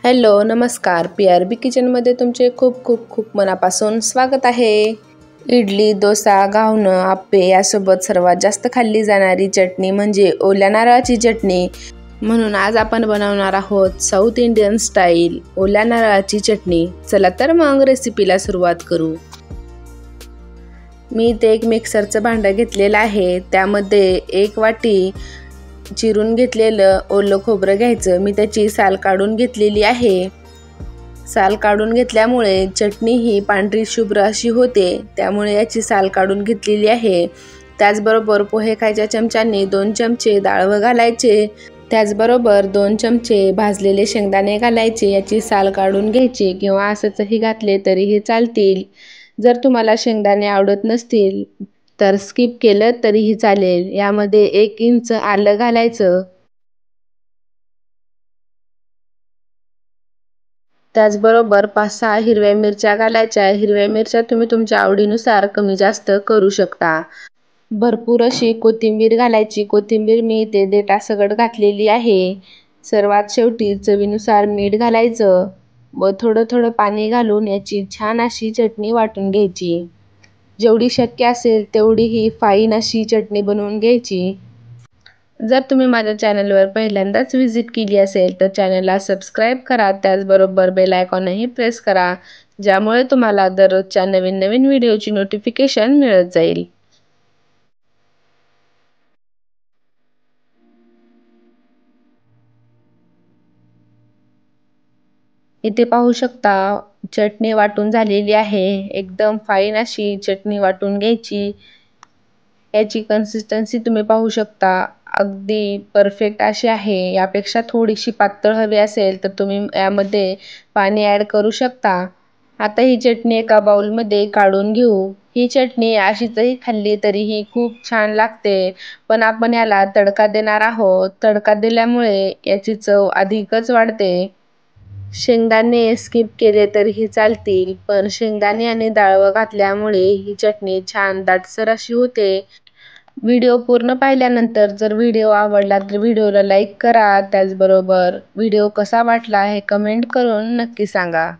Hello नमस्कार PRB किचनमध्ये तुमचे खूप खूप खूप मनापासून स्वागत आहे। इडली, डोसा, घावणं, आप्पे यासोबत सर्वात जास्त खाल्ली जाणारी चटणी म्हणजे ओल्या नारळाची चटणी। म्हणून आज आपण बनवणार आहोत साऊथ इंडियन स्टाईल ओल्या नारळाची चटणी। चला तर मग रेसिपीला सुरुवात करू। मी इथे एक मिक्सरचं भांडं घेतलेलं आहे, त्यामध्ये 1 वाटी चिरून घेतलेलं ओलं खोबरं घ्यायचं। मी त्याची साल काढून घेतलेली आहे। साल काढून घेतल्यामुळे चटणी ही पांढरी शुभ्र अशी होते, त्यामुळे याची साल काढून घेतलेली आहे। त्याचबरोबर पोहे खायच्या चमच्याने 2 चमचे डाळव घालायचे। त्याचबरोबर 2 चमचे भाजलेले शेंगदाणे घालायचे। याची साल काढून घ्यायची किंवा असंचही घातले तरीही चालतील। जर तुम्हाला शेंगदाणे आवडत नसतील तर स्किप केलं तरीही चालेल। यामध्ये 1 इंच आलं घालायचं। त्याचबरोबर 5-6 हिरव्या मिरच्या घालायच्या। हिरव्या मिरच्या तुम्ही तुमच्या आवडीनुसार कमी जास्त करू शकता। भरपूर अशी कोथिंबीर घालायची। कोथिंबीर मी इथे देठासकट घातलेली आहे। सर्वात शेवटी चवीनुसार मीठ घालायचं व थोडं थोडं पाणी घालून याची छान अशी चटणी वाटून घ्यायची। जेवढी शक्य असेल तेवढी ही फाईन अशी चटणी बनवून घ्यायची। जर तुम्ही माझ्या चॅनलवर पहिल्यांदाच व्हिजिट केली असेल तर चॅनलला सबस्क्राईब करा। त्याचबरोबर बेल आयकॉनही प्रेस करा, ज्यामुळे तुम्हाला दररोजच्या नवीन नवीन व्हिडिओची नोटिफिकेशन मिळत जाईल। इथे पाहू शकता चटणी वाटून झालेली आहे। एकदम फाईन अशी चटणी वाटून घ्यायची। याची कन्सिस्टन्सी तुम्ही पाहू शकता, अगदी परफेक्ट अशी आहे। यापेक्षा थोडीशी पातळ हवी असेल तर तुम्ही यामध्ये पाणी ॲड करू शकता। आता ही चटणी एका बाउलमध्ये काढून घेऊ। ही चटणी अशीचही खाल्ली तरीही खूप छान लागते, पण आपण याला तडका देणार आहोत। तडका दिल्यामुळे याची चव अधिकच वाढते। शेंगदाणे स्किप केले तरीही चालतील, पण शेंगदाणे आणि डाळव घातल्यामुळे ही चटणी छान दाटसर अशी होते। व्हिडिओ पूर्ण पाहिल्यानंतर जर व्हिडिओ आवडला तर व्हिडिओला लाईक करा। त्याचबरोबर व्हिडिओ कसा वाटला हे कमेंट करून नक्की सांगा।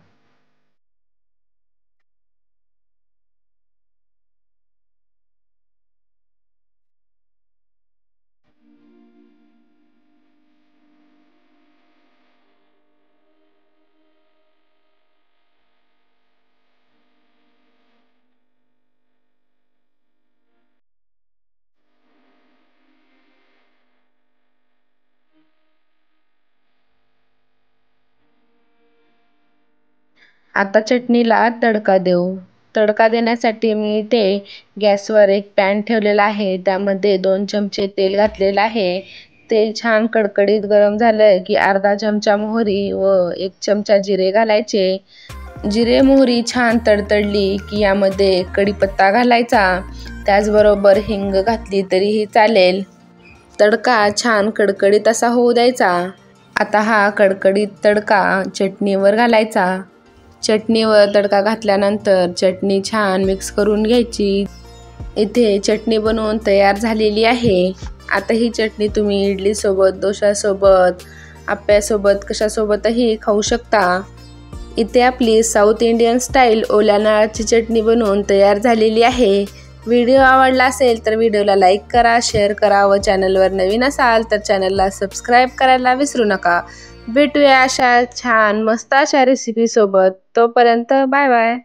आता चटणीला तडका देऊ। तडका देण्यासाठी मी इथे गॅसवर एक पॅन ठेवलेला आहे, त्यामध्ये 2 चमचे तेल घातलेलं आहे। तेल छान कडकडीत गरम झालं की अर्धा चमचा मोहरी व 1 चमचा जिरे घालायचे। जिरे मोहरी छान तडतडली की यामध्ये कढीपत्ता घालायचा। त्याचबरोबर हिंग घातली तरीही चालेल। तडका छान कडकडीत असा होऊ द्यायचा। आता हा कडकडीत तडका चटणीवर घालायचा। चटणीवर तडका घातल्यानंतर चटणी छान मिक्स करून घ्यायची। इथे चटणी बनवून तयार झालेली आहे। आता ही चटणी तुम्ही इडली सोबत, डोसा सोबत, आप्प्यासोबत कशासोबतही खाऊ शकता। इथे आपली साऊथ इंडियन स्टाईल ओल्या नारळाची चटणी बनवून तयार झालेली आहे। व्हिडिओ आवडला असेल तर व्हिडिओला लाईक करा, शेअर करा व चॅनलवर नवीन असाल तर चॅनलला सबस्क्राईब करायला विसरू नका। भेटूया अशा छान मस्त अशा रेसिपी सोबत। तोपर्यंत बाय बाय।